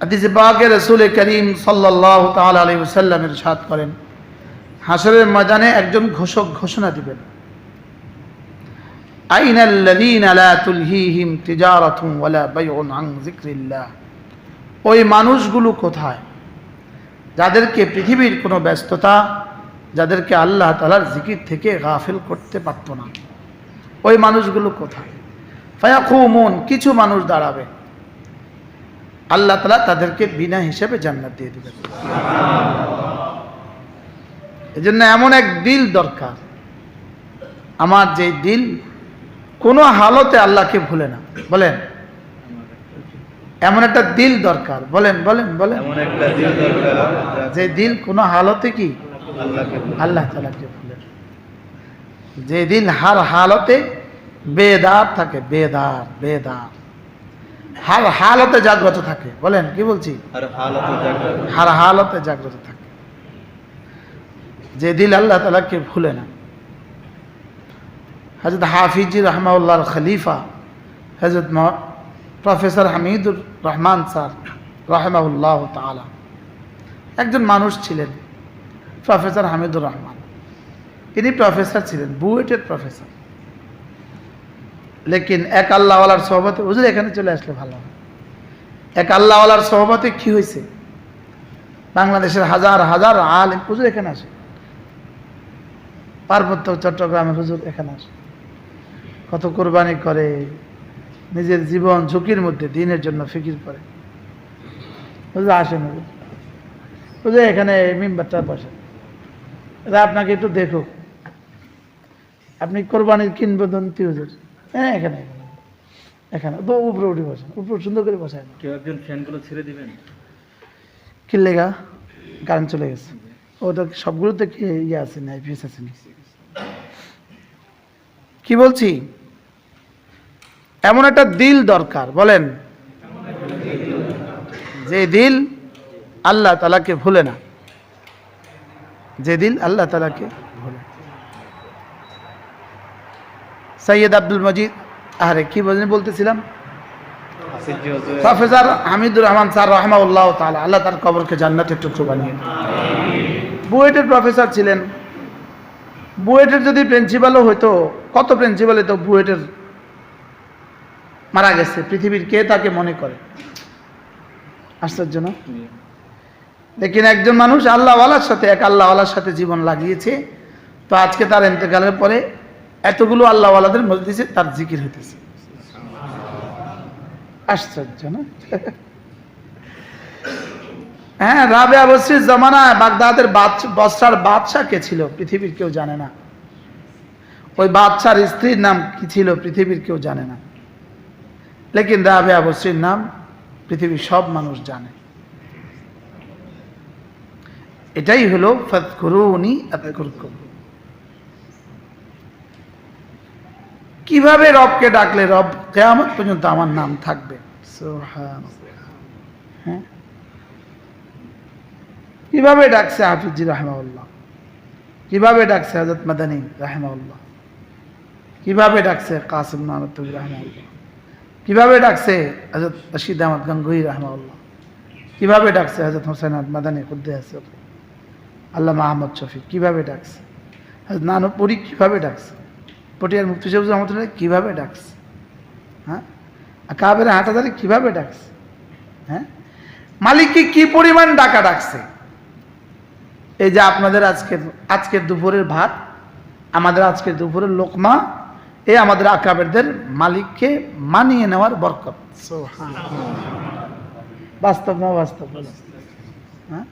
হাদিসে পাকে রাসূল করিম সাল্লাল্লাহু তাআলা আলাইহি ওয়াসাল্লাম ইরশাদ করেন, হাশরের ময়দানে একজন ঘোষক ঘোষণা দিবেন, আইনাল্লাযীনা লা তুলহিহিম তিজারাতুন ওয়ালা বাইউন আন যিকরিল্লাহ। ওই মানুষগুলো কোথায় যাদেরকে পৃথিবীর কোনো ব্যস্ততা, যাদেরকে আল্লাহ তাআলার জিকির থেকে গাফিল করতে পারত না, ওই মানুষগুলো কোথায়? ফায়াকুমুন, কিছু মানুষ দাঁড়াবে, আল্লাহ তাআলা তাদেরকে বিনা হিসেবে জান্নাত দিয়ে দিবেন। এজন্য এমন এক দিল দরকার, আমার যে দিল কোনো হালতে আল্লাহকে ভুলে না। বলেন, এমন একটা দিল দরকার। বলেন বলেন বলেন, যে দিল কোনো হালতে কি আল্লাহ তাআলাকে ভুলে না, যে দিল হার হালতে বেদার থাকে, বেদার বেদার, হার হালতে জাগ্রত থাকে। বলেন, কি বলছি? হার হালতে জাগ্রত থাকে, যে দিল আল্লাহ তাআলাকে ভুলে না। হযরত হাফিজি রাহমাহুল্লাহর খলিফা হযরত প্রফেসর হামিদুর রহমান স্যার রাহমাহুল্লাহ তাআলা একজন মানুষ ছিলেন, প্রফেসর হামিদুর রহমান। তিনি প্রফেসর ছিলেন, বুয়েটের প্রফেসর। লেকিন এক আল্লাহওয়ালার সোহবতে, হুজুর এখানে চলে আসলে ভালো হয়, এক আল্লাহওয়ালার সোহবতে কি হয়েছে, বাংলাদেশের হাজার হাজার আলেম, হুজুর এখানে আসে, পার্বত্য চট্টগ্রামের হুজুর এখানে আসে, কত কোরবানি করে, নিজের জীবন ঝুঁকির মধ্যে দিনের জন্য ফিকির করে। হুজুর আসেন, হুজুর এখানে মিম্বারটা বসেন, এটা আপনাকে একটু দেখো, আপনি কোরবানির কিংবদন্তি হুজুর। হ্যাঁ, এখানে এখানে উপরে উঠে বসেন, উপরে সুন্দর করে বসেন। কেউ একজন ফ্যানগুলো ছেড়ে দিবেন। কি লেগা? কারেন্ট চলে গেছে। ওটা সবগুলোতে কি ইয়ে আছে না, আইপিএস আছে না? কি বলছি, এমন একটা দিল দরকার। বলেন, যে দিল আল্লাহ তাআলাকে ভুলে না, যে দিল আল্লাহ তাআলাকে ভুলে। সৈয়দ আব্দুল মজিদ, আরে কি বলতেছিলাম, প্রফেসর হামিদুর রহমান স্যার রাহমাহুল্লাহ তাআলা, আল্লাহ তার কবরকে জান্নাতের টুকরো বানিয়ে দিন। বুয়েটের প্রফেসর ছিলেন। বুয়েটের যদি প্রিন্সিপালও হইতো, কত প্রিন্সিপাল তো বুয়েটের মারা গেছে, পৃথিবীর কে তাকে মনে করে? আশ্চর্য না? লেকিন একজন মানুষ আল্লাহওয়ালার সাথে, এক আল্লাহওয়ালার সাথে জীবন লাগিয়েছে, তো আজকে তার ইন্তেকালের পরে এতগুলো আল্লাহওয়ালাদের মজলিসে তার জিকির হইতেছে। আশ্চর্য না? হ্যাঁ, রাবেয়া বসরির জামানায় বাগদাদের বসরার বাদশাহ কে ছিল পৃথিবীর কেউ জানে না। ওই বাদশার স্ত্রীর নাম কি ছিল পৃথিবীর কেউ জানে না, লেকিন রাবেয়া বসরির নাম পৃথিবীর সব মানুষ জানে। এটাই হলো ফাযকুরুনি আযকুরকুম। কিভাবে রবকে ডাকলে রব কিয়ামত পর্যন্ত আমার নাম থাকবে। সুবহানাল্লাহ। হ্যাঁ, কিভাবে ডাকছে হাফিজি রাহমাহুল্লাহ, কিভাবে ডাকছে হযরত মাদানী রাহমাহুল্লাহ, কিভাবে ডাকছে কাসিম নানতুবি রাহমাহুল্লাহ, কিভাবে ডাকছে হযরত রশিদ আহমদ গঙ্গোহী রাহমাহুল্লাহ, কিভাবে ডাকছে হযরত হোসেন আহমদ মাদানী কুদ্দুস, আল্লামা আহমদ শফিক কিভাবে ডাকছে, হযরত নানুপুরি কিভাবে ডাকছে, পটিয়ার মুফতি সাহেব রহমাতুল্লাহ কিভাবে ডাকছে, হ্যাঁ, কাবের হাটাদারি কিভাবে ডাকছে, হ্যাঁ, মালিককে কি পরিমাণ ডাকা ডাকছে। এই যে আপনাদের আজকের দুপুরের ভাত, আমাদের আজকের দুপুরের লোকমা, এই আমাদের আকাবেরদের মালিককে মানিয়ে নেওয়ার বরকত। বাস্তব না বাস্তব? হ্যাঁ,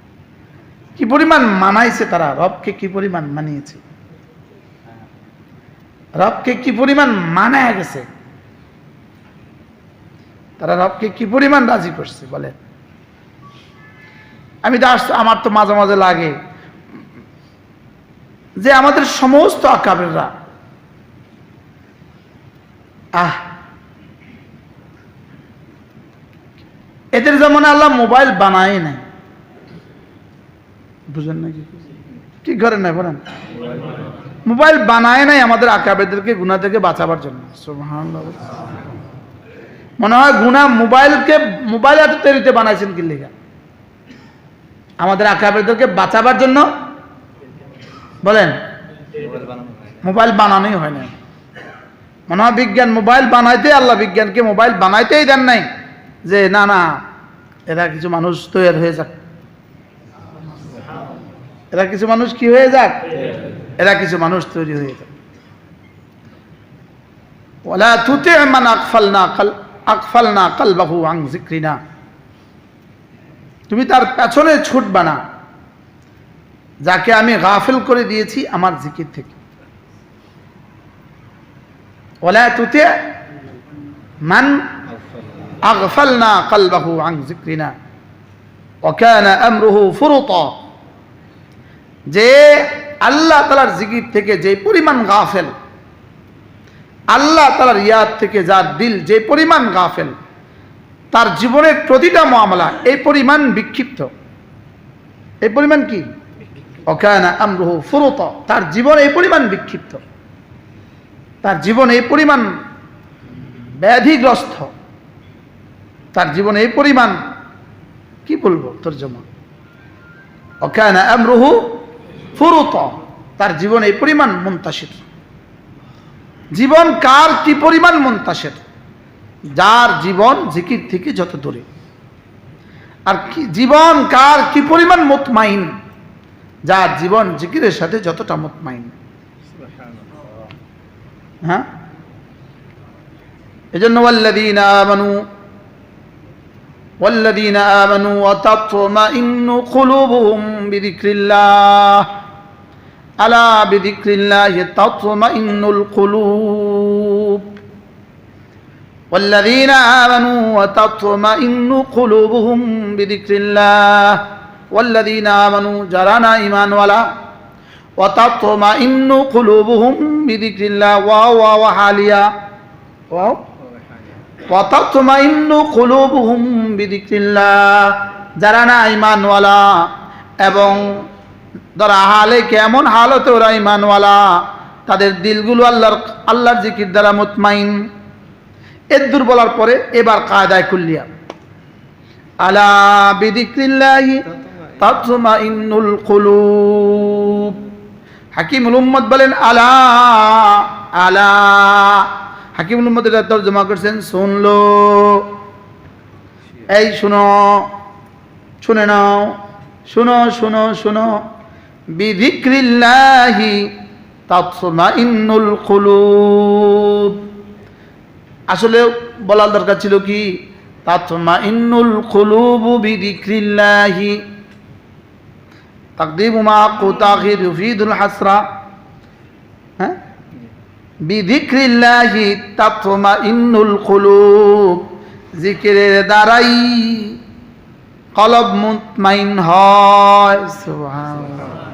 কি পরিমাণ মানাইছে তারা, রবকে কি পরিমাণ মানিয়েছে, রবকে কি পরিমাণ মানায় গেছে, তারা রবকে কি পরিমাণ রাজি করছে। বলেন, আমি তো আমার তো মাঝে মাঝে লাগে যে আমাদের সমস্ত আকাবেররা, এদের জমানে আল্লাহ মোবাইল বানায় নাই, বুঝেন নাকি? কি করেন না বলেন, মোবাইল বানায় নাই আমাদের আকাবেরদেরকে গুনাহ থেকে বাঁচাবার জন্য। সুবহানাল্লাহ। মনে হয় গুনাহ মোবাইল এত তৈরিতে বানাইছেন কি লেগা? আমাদের আকাবেরদেরকে বাঁচাবার জন্য বলেন, মোবাইল বানানোই হয় না। মনে হয় বিজ্ঞান মোবাইল বানাইতে, আল্লাহ বিজ্ঞানকে মোবাইল বানাইতেই দেন নাই, যে না না এরা কিছু মানুষ তৈরি হয়ে যাক, এরা কিছু মানুষ কি হয়ে যাক, এরা কিছু মানুষ তৈরি হয়ে যাক। ওয়ালা তুতি' মান আগফালনা কলবাহু আন যিকরিনা, তুমি তার পেছনে ছুটবা না যাকে আমি গাফিল করে দিয়েছি আমার জিকির থেকে। ওয়ালা তুতি' মান আগফালনা কলবাহু আন যিকরিনা ওয়া কানা আমরুহু ফুরুতা, যে আল্লাহ তাআলার জিকির থেকে যে পরিমাণ গাফেল, আল্লাহ তাআলার ইয়াদ থেকে যার দিল যে পরিমাণ গাফেল, তার জীবনের প্রতিটা মামলা এই পরিমাণ বিক্ষিপ্ত। এই পরিমাণ কি? ওয়াকানা আমরুহু ফুরুতা, তার জীবন এই পরিমাণ বিক্ষিপ্ত, তার জীবন এই পরিমাণ ব্যাধিগ্রস্ত, তার জীবন এই পরিমাণ, কি বলবো তরজমা, ওয়াকানা আমরুহু ফুরুতা, তার জীবন এই পরিমাণ মুনতাশির। জীবন কার কি পরিমাণ মুনতাশির? যার জীবন জিকির থেকে যত দূরে। আর জীবন কার কি পরিমাণ মুতমাইন? যার জীবন জিকিরের সাথে যতটা মুতমাইন। হ্যাঁ, এজন্য ওয়াল্লাযীনা আমানু ওয়া তাতমাইন্নু কুলুবুহুম বিযিকরিল্লাহ আলা বিযিকরিল্লাহি তাতমাইন্নুল কুলুব والذين آمنوا وتطمئن قلوبهم بذكر الله والذين آمنوا جرانا إيمان ولا وتطمئن قلوبهم بذكر الله واو حاليا واو وتطمئن قلوبهم بذكر الله جرانا إيمان ولا এবং যারা হালে কেমন হালতে ওরা ঈমানওয়ালা, তাদের দিলগুলো আল্লাহর জিকির দ্বারা মুতমাইন। এদুর বলার পরে এবার কায়দায় কুল্লিয়া, আলা বিযিকরিল্লাহি তাতমাইন্নুল কুলুব। হাকিমুল উম্মত বলেন আলা আলা, হাকিমুল উম্মত এটা তরজমা করছেন শুনলো, এই শুনো, শুনে নাও, শুনো শুনো শুনো, বিযিকরিল্লাহি তাতমাইন্নুল কুলুব। আসলে বলার দরকার ছিল কি, তাতমাইন্নুল কুলুবু বিযিকরিল্লাহি, তাকদীমু মা তাখির ইউফিদুল হাসরা। হ্যাঁ, বিযিকরিল্লাহি তাতমাইন্নুল কুলুব, জিকিরের দ্বারাই কলব মুতমাইন হয়। সুবহানাল্লাহ।